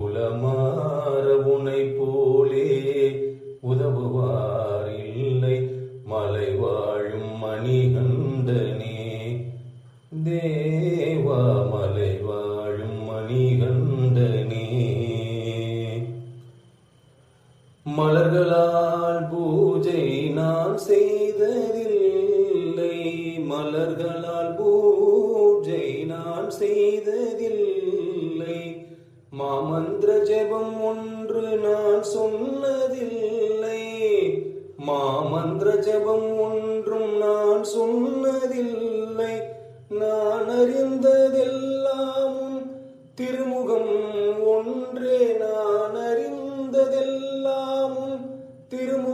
உளமாற உனை போலே உதவுவார் இல்லை மலை வாழும் மணிகண்டனே தேவா மலை வாழும் மணிகண்டனே. மலர்களால் பூஜை நான் செய்ததில்லை, மலர்களால் பூஜை நான் செய்ததில்லை, மாமந்திர ஜெபம் ஒன்று நான் சொன்னதில்லை, மாமந்திர ஜெபம் ஒன்றும் நான் சொன்னதில்லை, நான் அறிந்ததெல்லாமும் திருமுகம் ஒன்றே, நான் அறிந்ததெல்லாமும் திருமுகம்